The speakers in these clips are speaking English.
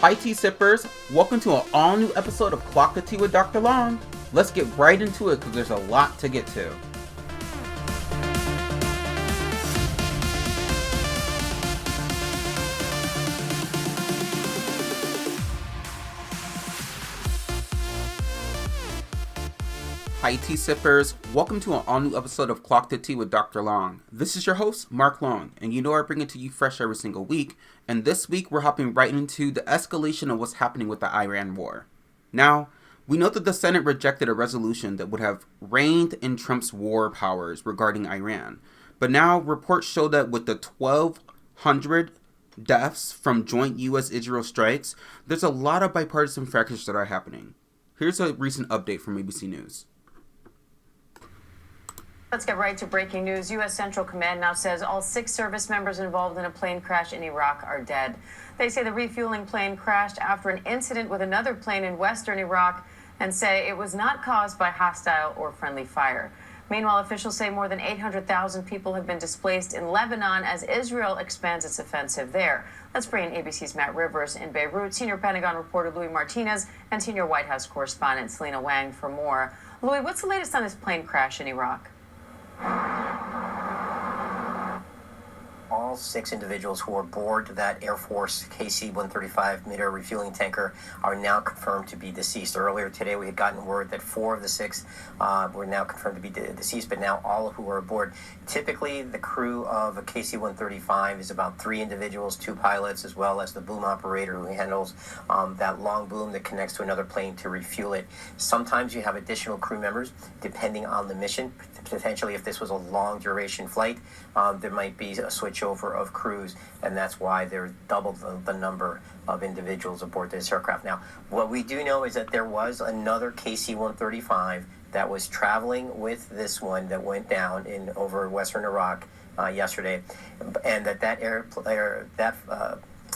Hi tea sippers, welcome to an all new episode of Clock the Tea with Dr. Long. Let's get right into it because there's a lot to get to. Hi tea sippers, welcome to an all new episode of Clock the Tea with Dr. Long. This is your host, Mark Long, and you know I bring it to you fresh every single week, and this week we're hopping right into the escalation of what's happening with the Iran war. Now, we know that the Senate rejected a resolution that would have reined in Trump's war powers regarding Iran, but now reports show that with the 1,200 deaths from joint U.S.-Israel strikes, there's a lot of bipartisan fractures that are happening. Here's a recent update from ABC News. Let's get right to breaking news. U.S. Central Command now says all 6 service members involved in a plane crash in Iraq are dead. They say the refueling plane crashed after an incident with another plane in western Iraq and say it was not caused by hostile or friendly fire. Meanwhile, officials say more than 800,000 people have been displaced in Lebanon as Israel expands its offensive there. Let's bring in ABC's Matt Rivers in Beirut, senior Pentagon reporter Louis Martinez, and senior White House correspondent Selena Wang for more. Louis, what's the latest on this plane crash in Iraq? All 6 individuals who were aboard that Air Force KC-135 mid-air refueling tanker are now confirmed to be deceased. Earlier today, we had gotten word that 4 of the 6 were now confirmed to be deceased, but now all who were aboard. Typically, the crew of a KC-135 is about 3 individuals, 2 pilots, as well as the boom operator who handles that long boom that connects to another plane to refuel it. Sometimes you have additional crew members, depending on the mission. Potentially, if this was a long-duration flight, there might be a switchover of crews, and that's why there's double the number of individuals aboard this aircraft. Now, what we do know is that there was another KC-135 that was traveling with this one that went down in over western Iraq yesterday, and that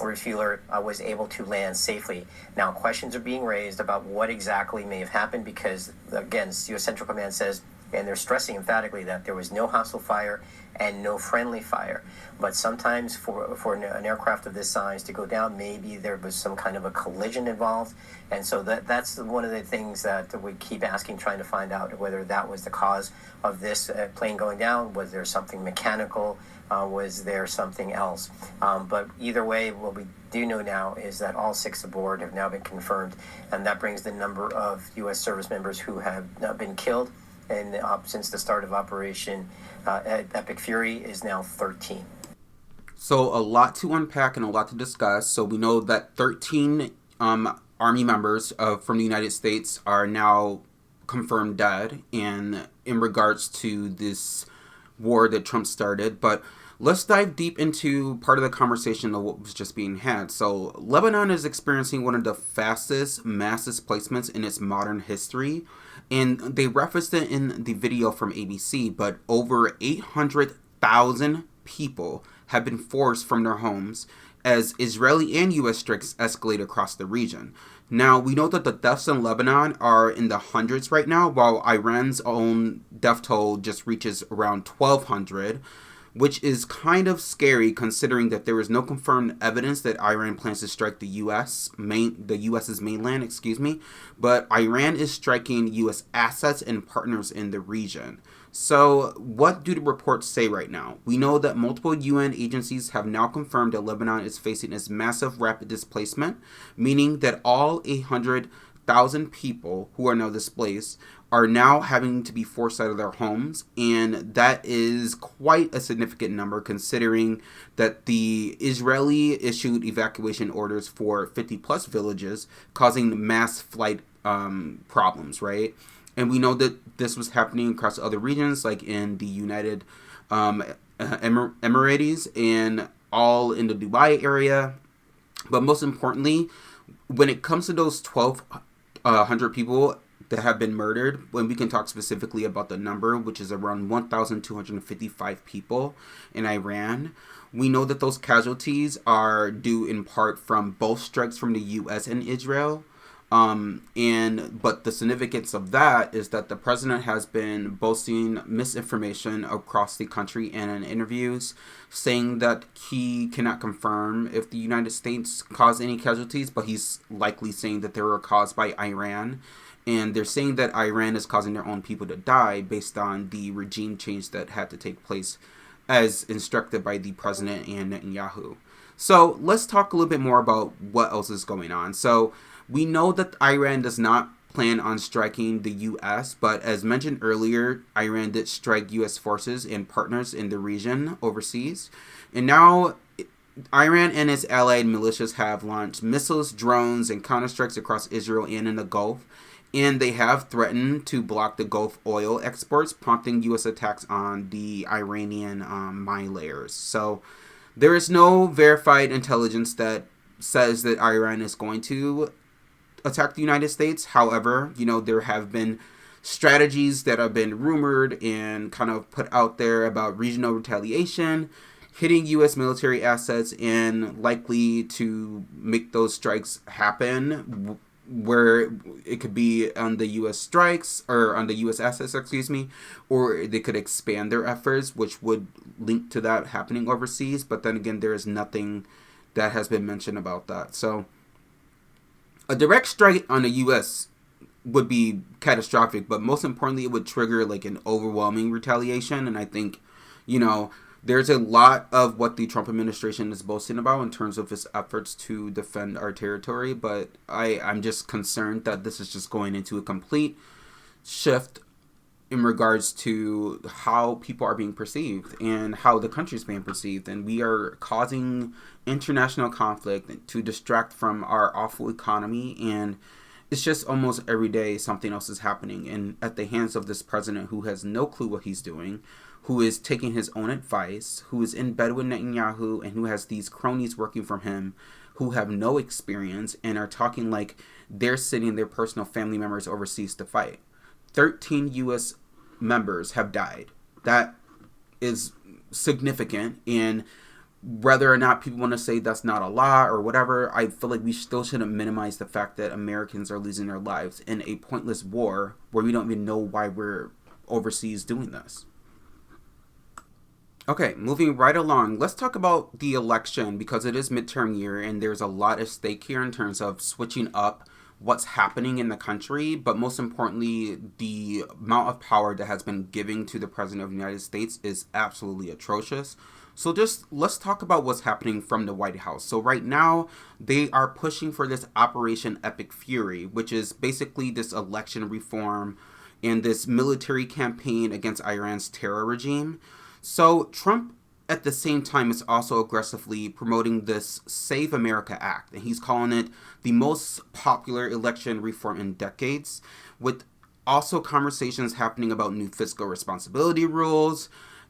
refueler was able to land safely. Now, questions are being raised about what exactly may have happened because, again, U.S. Central Command says, and they're stressing emphatically that there was no hostile fire and no friendly fire. But sometimes for an aircraft of this size to go down, maybe there was some kind of a collision involved. And so that's one of the things that we keep asking, trying to find out whether that was the cause of this plane going down. Was there something mechanical? Was there something else? But either way, what we do know now is that all 6 aboard have now been confirmed. And that brings the number of U.S. service members who have been killed and since the start of Operation Epic Fury is now 13. So a lot to unpack and a lot to discuss. So we know that 13 Army members from the United States are now confirmed dead in regards to this war that Trump started. But let's dive deep into part of the conversation of what was just being had. So Lebanon is experiencing one of the fastest mass displacements in its modern history. And they referenced it in the video from ABC, but over 800,000 people have been forced from their homes as Israeli and U.S. strikes escalate across the region. Now, we know that the deaths in Lebanon are in the hundreds right now, while Iran's own death toll just reaches around 1,200, which is kind of scary considering that there is no confirmed evidence that Iran plans to strike the U.S.'s mainland, but Iran is striking U.S. assets and partners in the region. So what do the reports say right now? We know that multiple UN agencies have now confirmed that Lebanon is facing this massive rapid displacement, meaning that all 800,000 people who are now displaced are now having to be forced out of their homes, and that is quite a significant number considering that the Israeli issued evacuation orders for 50 plus villages, causing mass flight problems, right? And we know that this was happening across other regions, like in the United Emirates and all in the Dubai area. But most importantly, when it comes to those 1,200 people that have been murdered, when we can talk specifically about the number, which is around 1,255 people in Iran, we know that those casualties are due in part from both strikes from the U.S. and Israel. But the significance of that is that the president has been boasting misinformation across the country and in interviews, saying that he cannot confirm if the United States caused any casualties, but he's likely saying that they were caused by Iran. And they're saying that Iran is causing their own people to die based on the regime change that had to take place as instructed by the president and Netanyahu. So let's talk a little bit more about what else is going on. So we know that Iran does not plan on striking the U.S., but as mentioned earlier, Iran did strike U.S. forces and partners in the region overseas. And now Iran and its allied militias have launched missiles, drones, and counterstrikes across Israel and in the Gulf. And they have threatened to block the Gulf oil exports, prompting U.S. attacks on the Iranian mine layers. So there is no verified intelligence that says that Iran is going to attack the United States. However, there have been strategies that have been rumored and kind of put out there about regional retaliation, hitting U.S. military assets, and likely to make those strikes happen where it could be on the U.S. strikes or on the U.S. assets, or they could expand their efforts, which would link to that happening overseas. But then again, there is nothing that has been mentioned about that. So a direct strike on the U.S. would be catastrophic, but most importantly, it would trigger like an overwhelming retaliation. And I think, there's a lot of what the Trump administration is boasting about in terms of its efforts to defend our territory. But I'm just concerned that this is just going into a complete shift in regards to how people are being perceived and how the country is being perceived. And we are causing international conflict to distract from our awful economy. And it's just almost every day something else is happening. And at the hands of this president who has no clue what he's doing, who is taking his own advice, who is in bed with Netanyahu, and who has these cronies working for him who have no experience and are talking like they're sending their personal family members overseas to fight. 13 U.S. members have died. That is significant, and whether or not people want to say that's not a lot or whatever, I feel like we still shouldn't minimize the fact that Americans are losing their lives in a pointless war where we don't even know why we're overseas doing this. Okay, moving right along, let's talk about the election because it is midterm year and there's a lot at stake here in terms of switching up what's happening in the country, but most importantly, the amount of power that has been given to the President of the United States is absolutely atrocious. So just let's talk about what's happening from the White House. So right now, they are pushing for this Operation Epic Fury, which is basically this election reform and this military campaign against Iran's terror regime. So Trump, at the same time, is also aggressively promoting this Save America Act, and he's calling it the most popular election reform in decades, with also conversations happening about new fiscal responsibility rules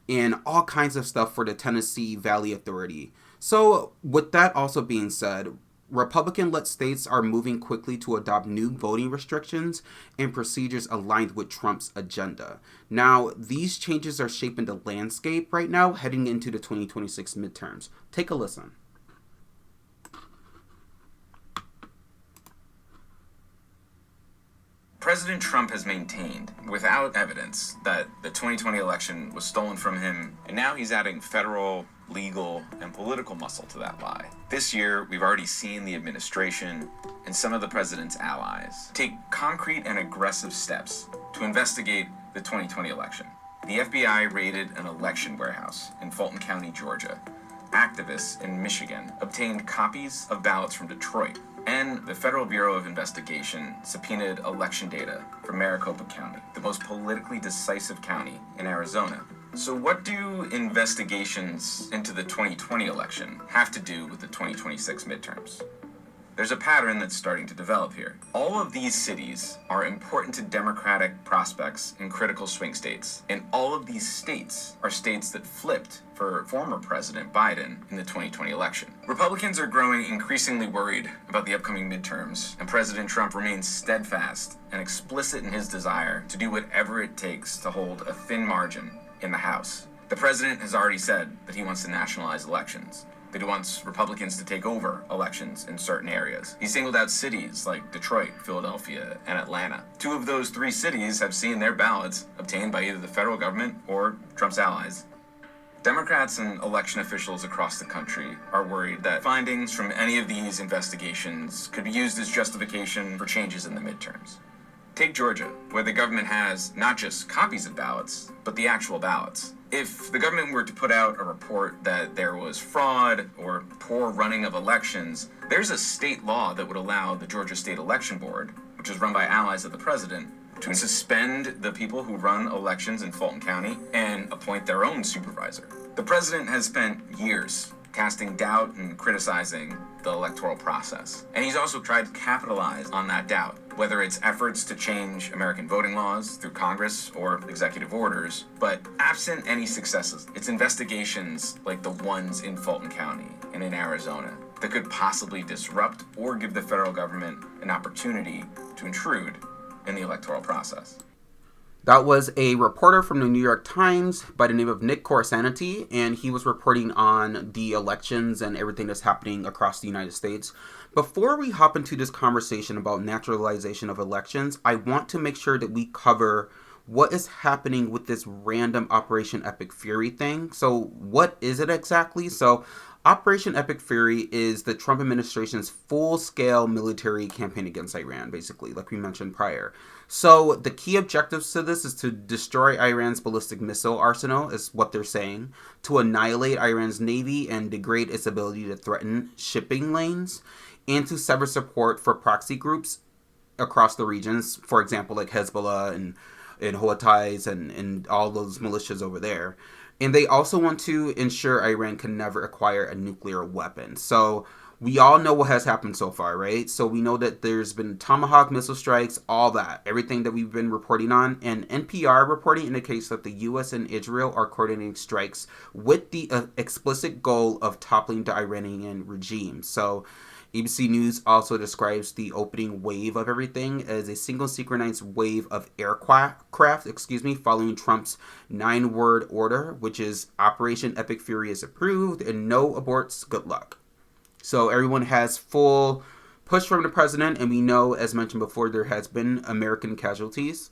and all kinds of stuff for the Tennessee Valley Authority. So with that also being said, Republican-led states are moving quickly to adopt new voting restrictions and procedures aligned with Trump's agenda. Now, these changes are shaping the landscape right now heading into the 2026 midterms. Take a listen. President Trump has maintained, without evidence, that the 2020 election was stolen from him, and now he's adding federal, legal, and political muscle to that lie. This year, we've already seen the administration and some of the president's allies take concrete and aggressive steps to investigate the 2020 election. The FBI raided an election warehouse in Fulton County, Georgia. Activists in Michigan obtained copies of ballots from Detroit. And the Federal Bureau of Investigation subpoenaed election data from Maricopa County, the most politically decisive county in Arizona. So what do investigations into the 2020 election have to do with the 2026 midterms? There's a pattern that's starting to develop here. All of these cities are important to Democratic prospects in critical swing states. And all of these states are states that flipped for former President Biden in the 2020 election. Republicans are growing increasingly worried about the upcoming midterms, and President Trump remains steadfast and explicit in his desire to do whatever it takes to hold a thin margin in the House. The president has already said that he wants to nationalize elections. that he wants Republicans to take over elections in certain areas. He singled out cities like Detroit, Philadelphia, and Atlanta. 2 of those 3 cities have seen their ballots obtained by either the federal government or Trump's allies. Democrats and election officials across the country are worried that findings from any of these investigations could be used as justification for changes in the midterms. Take Georgia, where the government has not just copies of ballots, but the actual ballots. If the government were to put out a report that there was fraud or poor running of elections, there's a state law that would allow the Georgia State Election Board, which is run by allies of the president, to suspend the people who run elections in Fulton County and appoint their own supervisor. The president has spent years casting doubt and criticizing the electoral process. And he's also tried to capitalize on that doubt, whether it's efforts to change American voting laws through Congress or executive orders. But absent any successes, it's investigations like the ones in Fulton County and in Arizona that could possibly disrupt or give the federal government an opportunity to intrude in the electoral process. That was a reporter from the New York Times by the name of Nick Corsanity, and he was reporting on the elections and everything that's happening across the United States. Before we hop into this conversation about naturalization of elections, I want to make sure that we cover what is happening with this random Operation Epic Fury thing. So what is it exactly? So Operation Epic Fury is the Trump administration's full-scale military campaign against Iran, basically, like we mentioned prior. So the key objectives to this is to destroy Iran's ballistic missile arsenal, is what they're saying, to annihilate Iran's navy and degrade its ability to threaten shipping lanes, and to sever support for proxy groups across the regions, for example, like Hezbollah and Houthis and all those militias over there. And they also want to ensure Iran can never acquire a nuclear weapon. So we all know what has happened so far, right? So we know that there's been Tomahawk missile strikes, all that, everything that we've been reporting on. And NPR reporting indicates that the U.S. and Israel are coordinating strikes with the explicit goal of toppling the Iranian regime. So ABC News also describes the opening wave of everything as a single synchronized wave of aircraft, following Trump's 9-word order, which is Operation Epic Fury is approved and no aborts, good luck. So everyone has full push from the president, and we know, as mentioned before, there has been American casualties.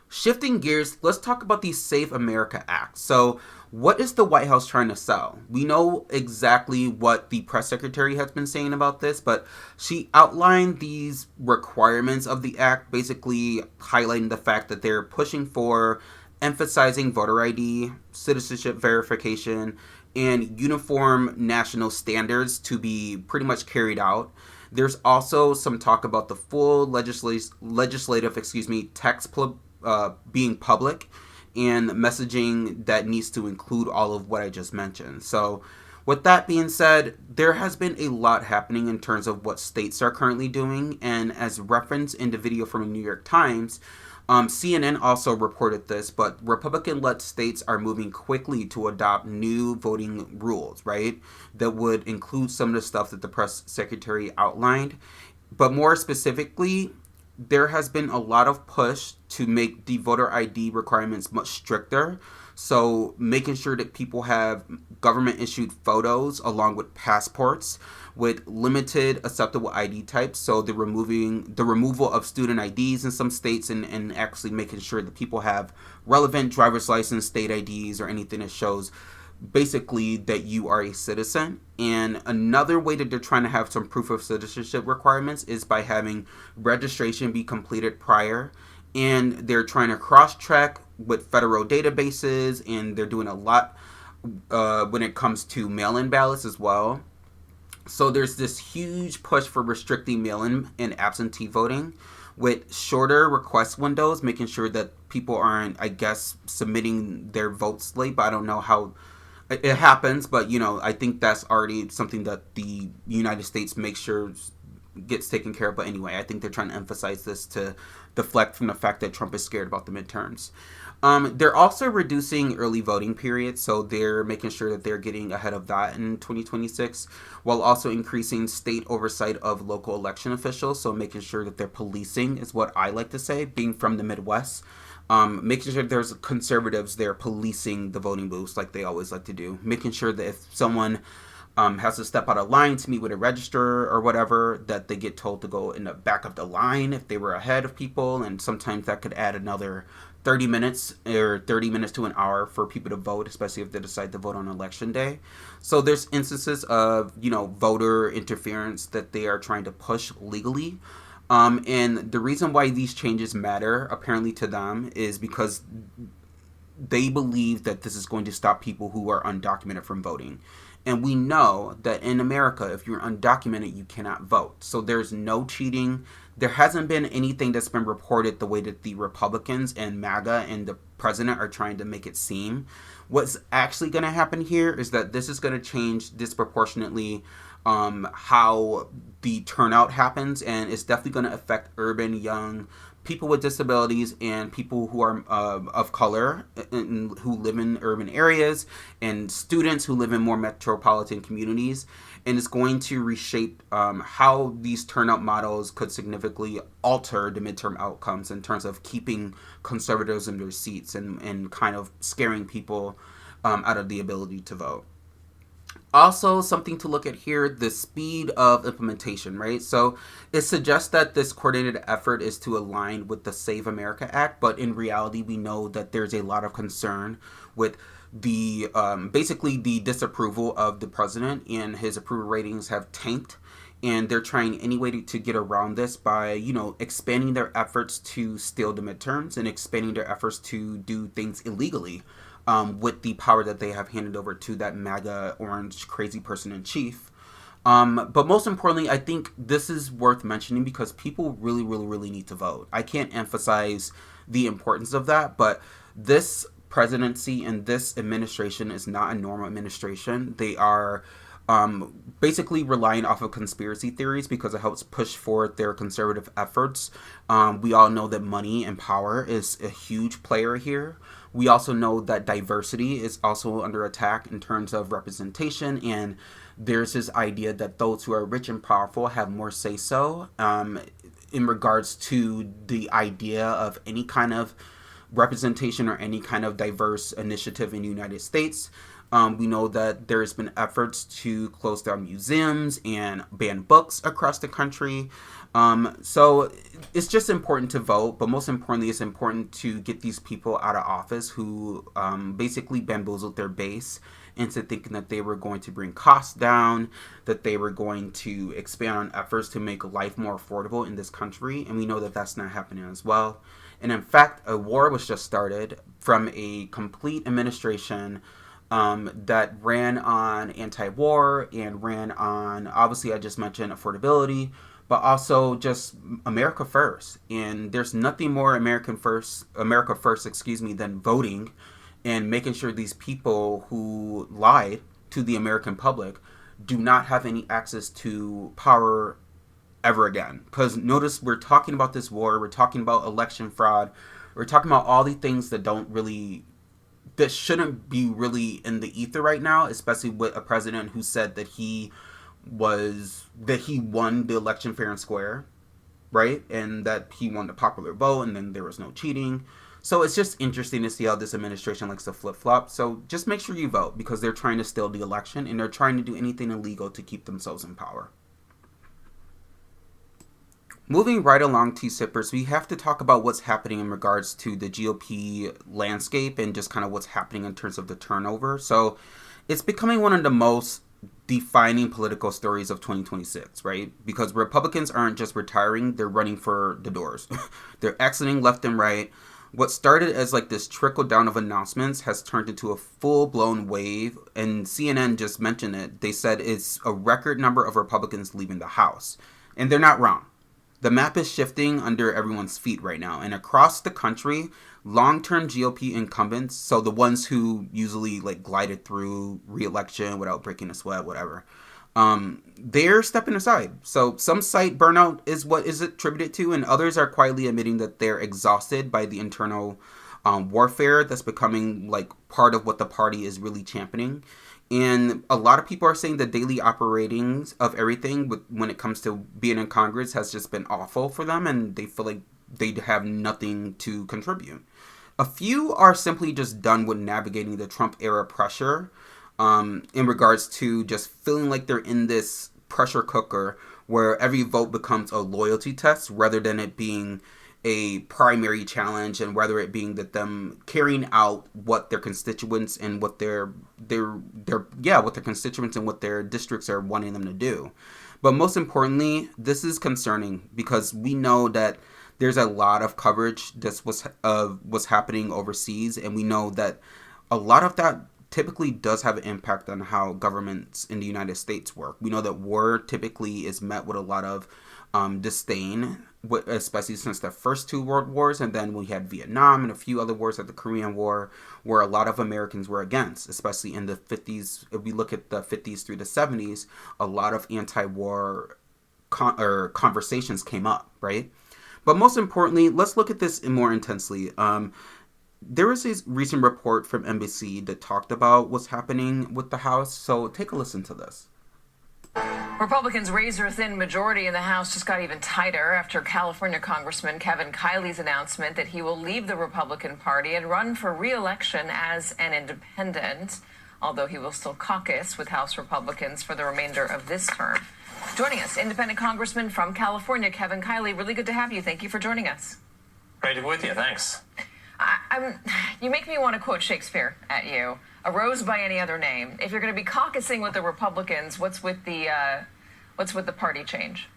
Shifting gears, let's talk about the Save America Act. So what is the White House trying to sell? We know exactly what the press secretary has been saying about this, but she outlined these requirements of the act, basically highlighting the fact that they're pushing for emphasizing voter ID, citizenship verification, and uniform national standards to be pretty much carried out. There's also some talk about the full legislative text being public, and messaging that needs to include all of what I just mentioned. So with that being said, there has been a lot happening in terms of what states are currently doing, and as referenced in the video from the New York Times, CNN also reported this, but Republican-led states are moving quickly to adopt new voting rules, right? That would include some of the stuff that the press secretary outlined. But more specifically, there has been a lot of push to make the voter ID requirements much stricter. So making sure that people have government-issued photos along with passports with limited acceptable ID types. So the removal of student IDs in some states, and actually making sure that people have relevant driver's license, state IDs, or anything that shows basically that you are a citizen. And another way that they're trying to have some proof of citizenship requirements is by having registration be completed prior. And they're trying to cross-check with federal databases, and they're doing a lot when it comes to mail-in ballots as well. So there's this huge push for restricting mail-in and absentee voting with shorter request windows, making sure that people aren't, I guess, submitting their votes late. But I don't know how it happens, but, I think that's already something that the United States makes sure gets taken care of. But anyway, I think they're trying to emphasize this to deflect from the fact that Trump is scared about the midterms. They're also reducing early voting periods, so they're making sure that they're getting ahead of that in 2026, while also increasing state oversight of local election officials, so making sure that they're policing, is what I like to say, being from the Midwest. Making sure there's conservatives there policing the voting booths like they always like to do. Making sure that if someone has to step out of line to meet with a registrar or whatever, that they get told to go in the back of the line if they were ahead of people, and sometimes that could add another 30 minutes or 30 minutes to an hour for people to vote, especially if they decide to vote on election day. So there's instances of, voter interference that they are trying to push legally. And the reason why these changes matter, apparently to them, is because they believe that this is going to stop people who are undocumented from voting. And we know that in America, if you're undocumented, you cannot vote. So there's no cheating. There hasn't been anything that's been reported the way that the Republicans and MAGA and the president are trying to make it seem. What's actually going to happen here is that this is going to change disproportionately how the turnout happens, and it's definitely going to affect urban young people with disabilities and people who are of color and who live in urban areas, and students who live in more metropolitan communities. And it's going to reshape how these turnout models could significantly alter the midterm outcomes in terms of keeping conservatives in their seats and kind of scaring people out of the ability to vote. Also, something to look at here, the speed of implementation, right? So it suggests that this coordinated effort is to align with the Save America Act, but in reality, we know that there's a lot of concern with the basically the disapproval of the president, and his approval ratings have tanked, and they're trying any way to get around this by, expanding their efforts to steal the midterms and expanding their efforts to do things illegally. With the power that they have handed over to that MAGA orange crazy person in chief. But most importantly, I think this is worth mentioning because people really, really, really need to vote. I can't emphasize the importance of that, but this presidency and this administration is not a normal administration. They are basically relying off of conspiracy theories because it helps push forward their conservative efforts. We all know that money and power is a huge player here. We also know that diversity is also under attack in terms of representation, and there's this idea that those who are rich and powerful have more say-so in regards to the idea of any kind of representation or any kind of diverse initiative in the United States. We know that there's been efforts to close down museums and ban books across the country. So it's just important to vote, but most importantly, it's important to get these people out of office who basically bamboozled their base into thinking that they were going to bring costs down, that they were going to expand on efforts to make life more affordable in this country. And we know that that's not happening as well. And in fact, a war was just started from a complete administration that ran on anti-war and ran on, obviously I just mentioned affordability, but also just America first. And there's nothing more America first, than voting and making sure these people who lied to the American public do not have any access to power ever again. Because notice, we're talking about this war, we're talking about election fraud, we're talking about all the things that shouldn't be really in the ether right now, especially with a president who said that he won the election fair and square, right? And that he won the popular vote, and then there was no cheating. So it's just interesting to see how this administration likes to flip-flop. So just make sure you vote, because they're trying to steal the election, and they're trying to do anything illegal to keep themselves in power. Moving right along, T-Sippers, we have to talk about what's happening in regards to the GOP landscape and just kind of what's happening in terms of the turnover. So it's becoming one of the most defining political stories of 2026, right? Because Republicans aren't just retiring, they're running for the doors. They're exiting left and right. What started as like this trickle down of announcements has turned into a full-blown wave, and CNN just mentioned it. They said it's a record number of Republicans leaving the House. And they're not wrong. The map is shifting under everyone's feet right now. And across the country, long-term GOP incumbents, so the ones who usually like glided through re-election without breaking a sweat, whatever, they're stepping aside. So some cite burnout is what is attributed to, and others are quietly admitting that they're exhausted by the internal warfare that's becoming like part of what the party is really championing. And a lot of people are saying the daily operatings of everything when it comes to being in Congress has just been awful for them, and they feel like they have nothing to contribute. A few are simply just done with navigating the Trump era pressure in regards to just feeling like they're in this pressure cooker where every vote becomes a loyalty test rather than it being a primary challenge, and whether it being that them carrying out what their constituents and what their what their constituents and what their districts are wanting them to do. But most importantly, this is concerning because we know that there's a lot of coverage that was happening overseas, and we know that a lot of that typically does have an impact on how governments in the United States work. We know that war typically is met with a lot of disdain, especially since the first two world wars, and then we had Vietnam and a few other wars like the Korean War, where a lot of Americans were against, especially in the 50s. If we look at the 50s through the 70s, a lot of anti-war conversations came up, right? But most importantly, let's look at this more intensely. There was a recent report from NBC that talked about what's happening with the House, so take a listen to this. Republicans' razor-thin majority in the House just got even tighter after California Congressman Kevin Kiley's announcement that he will leave the Republican Party and run for re-election as an independent, although he will still caucus with House Republicans for the remainder of this term. Joining us, independent Congressman from California, Kevin Kiley. Really good to have you. Thank you for joining us. Great to be with you. Thanks. You make me want to quote Shakespeare at you. A rose by any other name. If you're going to be caucusing with the Republicans, what's with the party change?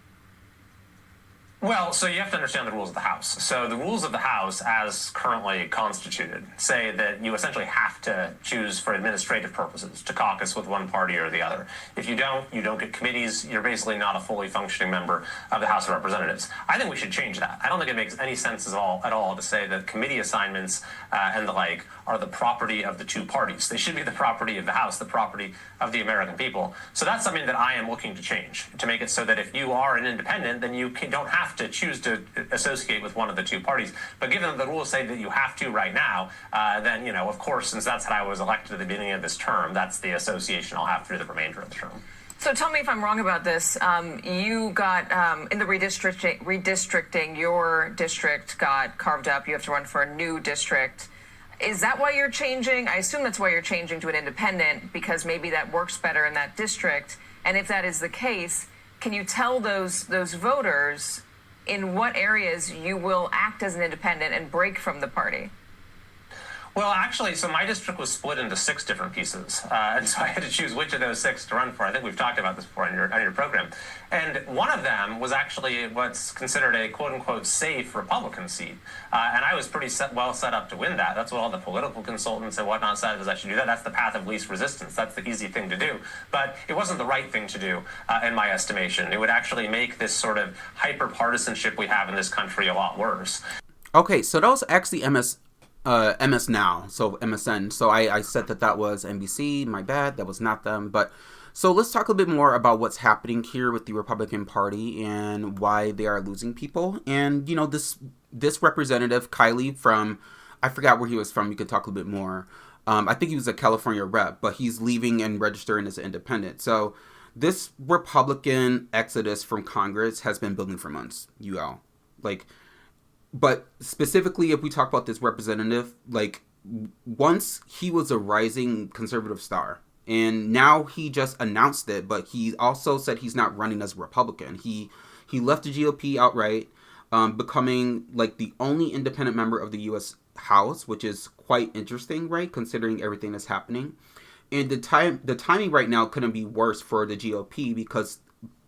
Well, so you have to understand the rules of the House. So the rules of the House, as currently constituted, say that you essentially have to choose for administrative purposes to caucus with one party or the other. If you don't get committees. You're basically not a fully functioning member of the House of Representatives. I think we should change that. I don't think it makes any sense at all to say that committee assignments and the like are the property of the two parties. They should be the property of the House, the property of the American people. So that's something that I am looking to change, to make it so that if you are an independent, then you don't have to choose to associate with one of the two parties. But given that the rules say that you have to right now, then, of course, since that's how I was elected at the beginning of this term, that's the association I'll have through the remainder of the term. So tell me if I'm wrong about this. You got, in the redistricting, your district got carved up. You have to run for a new district. Is that why you're changing? I assume that's why you're changing to an independent, because maybe that works better in that district. And if that is the case, can you tell those voters in what areas you will act as an independent and break from the party? Well, actually, so my district was split into 6 different pieces, and so I had to choose which of those 6 to run for. I think we've talked about this before on your program. And one of them was actually what's considered a quote-unquote safe Republican seat, and I was pretty well set up to win that. That's what all the political consultants and whatnot said, is I should do that. That's the path of least resistance. That's the easy thing to do. But it wasn't the right thing to do, in my estimation. It would actually make this sort of hyper-partisanship we have in this country a lot worse. Okay, so that was actually MS Now, so MSN. So I said that was NBC. My bad, that was not them. But so let's talk a bit more about what's happening here with the Republican Party and why they are losing people. And this representative Kiley from, I forgot where he was from. You could talk a little bit more. I think he was a California rep, but he's leaving and registering as an independent. So this Republican exodus from Congress has been building for months. But specifically, if we talk about this representative, once he was a rising conservative star, and now he just announced it, but he also said he's not running as a Republican. He left the GOP outright, becoming the only independent member of the U.S. House, which is quite interesting, right, considering everything that's happening. And the timing right now couldn't be worse for the GOP, because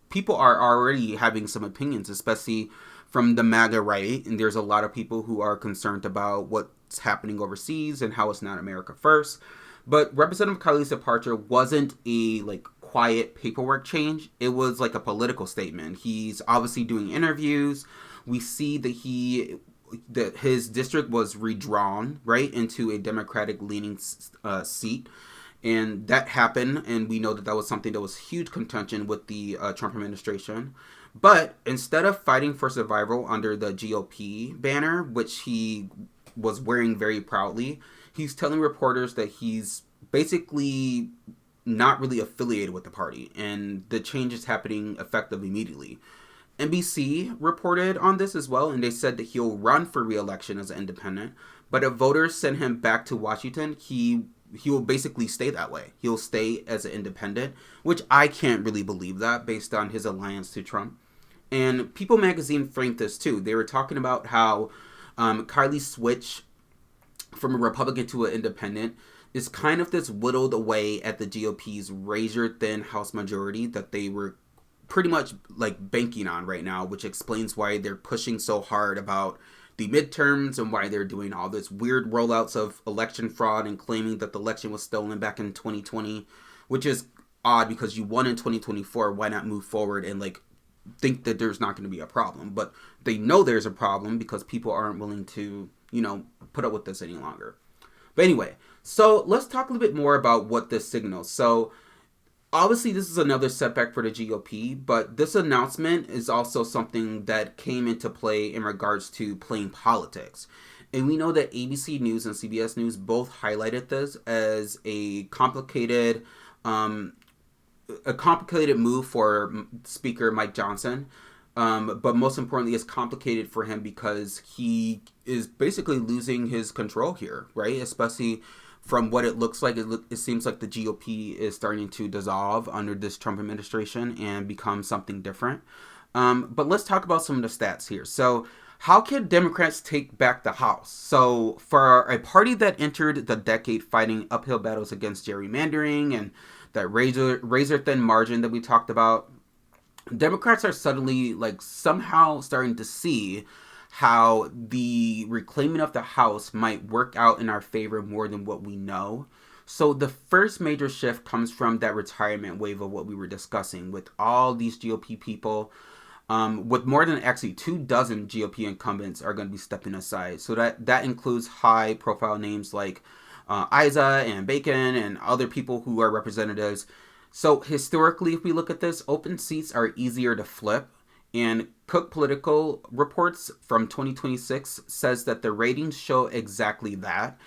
people are already having some opinions, especially from the MAGA right, and there's a lot of people who are concerned about what's happening overseas and how it's not America first. But Representative Kiley's departure wasn't a quiet paperwork change. It was a political statement. He's obviously doing interviews. We see that his district was redrawn right into a Democratic leaning seat. And that happened, and we know that was something that was huge contention with the Trump administration. But instead of fighting for survival under the GOP banner, which he was wearing very proudly, he's telling reporters that he's basically not really affiliated with the party, and the change is happening effective immediately. NBC reported on this as well, and they said that he'll run for re-election as an independent, but if voters send him back to Washington, he he will basically stay that way. He'll stay as an independent, which I can't really believe that based on his alliance to Trump. And People Magazine framed this too. They were talking about how Kylie's switch from a Republican to an independent is kind of this whittled away at the GOP's razor-thin House majority that they were pretty much like banking on right now, which explains why they're pushing so hard about the midterms and why they're doing all this weird rollouts of election fraud and claiming that the election was stolen back in 2020, which is odd because you won in 2024. Why not move forward and like think that there's not going to be a problem? But they know there's a problem because people aren't willing to, put up with this any longer. But anyway, so let's talk a little bit more about what this signals. So obviously, this is another setback for the GOP, but this announcement is also something that came into play in regards to playing politics. And we know that ABC News and CBS News both highlighted this as a complicated move for Speaker Mike Johnson. But most importantly, it's complicated for him because he is basically losing his control here, right? Especially from what it looks like, it seems like the GOP is starting to dissolve under this Trump administration and become something different. But let's talk about some of the stats here. So how can Democrats take back the House? So for a party that entered the decade fighting uphill battles against gerrymandering and that razor-thin margin that we talked about, Democrats are suddenly somehow starting to see how the reclaiming of the House might work out in our favor more than what we know. So the first major shift comes from that retirement wave of what we were discussing with all these GOP people. With more than actually 24 GOP incumbents are going to be stepping aside. So that includes high-profile names like Isa and Bacon and other people who are representatives. So historically, if we look at this, open seats are easier to flip. And Cook Political Reports from 2026 says that the ratings show exactly that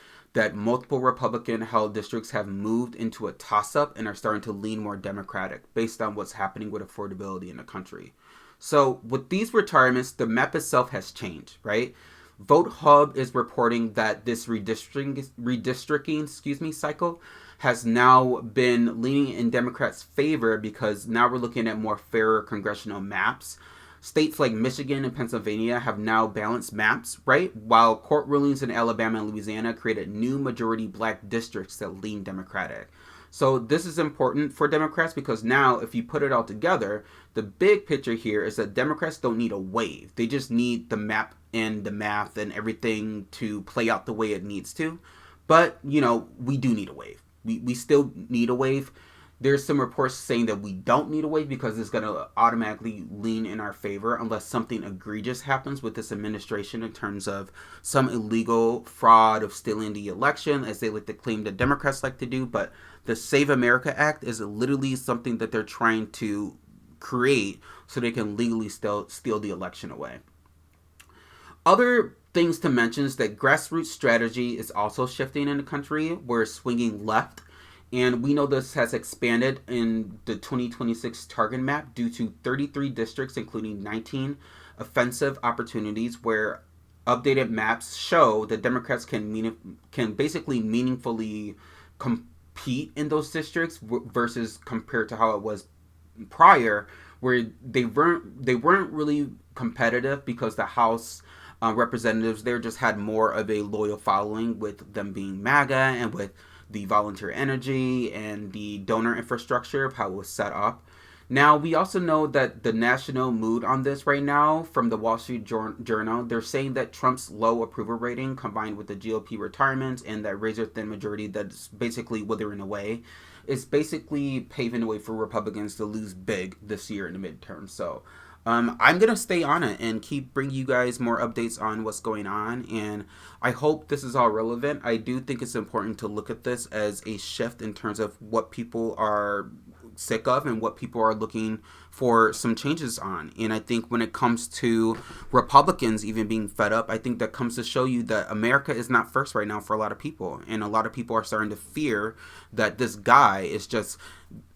multiple Republican-held districts have moved into a toss-up and are starting to lean more Democratic based on what's happening with affordability in the country. So with these retirements, the map itself has changed, right? Vote Hub is reporting that this redistricting cycle has now been leaning in Democrats' favor because now we're looking at more fairer congressional maps. States like Michigan and Pennsylvania have now balanced maps, right? While court rulings in Alabama and Louisiana created new majority black districts that lean Democratic. So this is important for Democrats because now if you put it all together, the big picture here is that Democrats don't need a wave. They just need the map and the math and everything to play out the way it needs to. But, we do need a wave. We still need a wave. There's some reports saying that we don't need a wave because it's going to automatically lean in our favor unless something egregious happens with this administration in terms of some illegal fraud of stealing the election, as they like to claim that Democrats like to do. But the Save America Act is literally something that they're trying to create so they can legally steal the election away. Other things to mention is that grassroots strategy is also shifting in the country. We're swinging left. And we know this has expanded in the 2026 target map due to 33 districts, including 19 offensive opportunities where updated maps show that Democrats can basically meaningfully compete in those districts versus compared to how it was prior, where they weren't really competitive because the House representatives there just had more of a loyal following with them being MAGA and with the volunteer energy and the donor infrastructure of how it was set up. Now, we also know that the national mood on this right now from the Wall Street Journal, they're saying that Trump's low approval rating combined with the GOP retirements and that razor-thin majority that's basically withering away is basically paving the way for Republicans to lose big this year in the midterm. So I'm going to stay on it and keep bringing you guys more updates on what's going on. And I hope this is all relevant. I do think it's important to look at this as a shift in terms of what people are sick of and what people are looking for some changes on. And I think when it comes to Republicans even being fed up, I think that comes to show you that America is not first right now for a lot of people. And a lot of people are starting to fear that this guy is just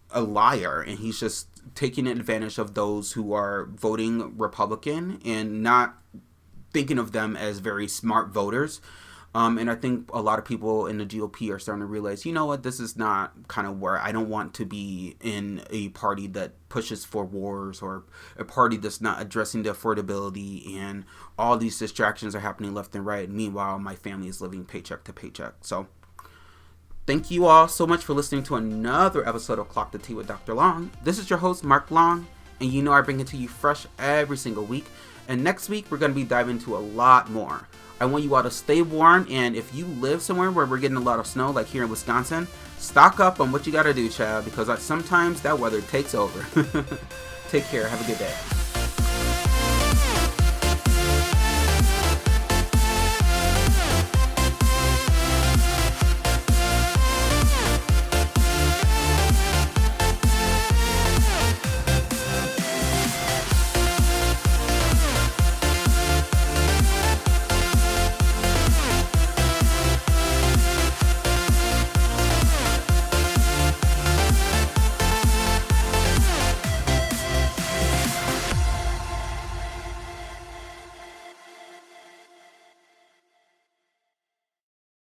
a liar and he's just taking advantage of those who are voting Republican and not thinking of them as very smart voters. And I think a lot of people in the GOP are starting to realize, you know what, this is not kind of where I don't want to be in a party that pushes for wars, or a party that's not addressing the affordability, and all these distractions are happening left and right. Meanwhile, my family is living paycheck to paycheck. So thank you all so much for listening to another episode of Clock the Tea with Dr. Long. This is your host, Mark Long, and you know I bring it to you fresh every single week. And next week, we're going to be diving into a lot more. I want you all to stay warm, and if you live somewhere where we're getting a lot of snow, like here in Wisconsin, stock up on what you got to do, child, because sometimes that weather takes over. Take care. Have a good day.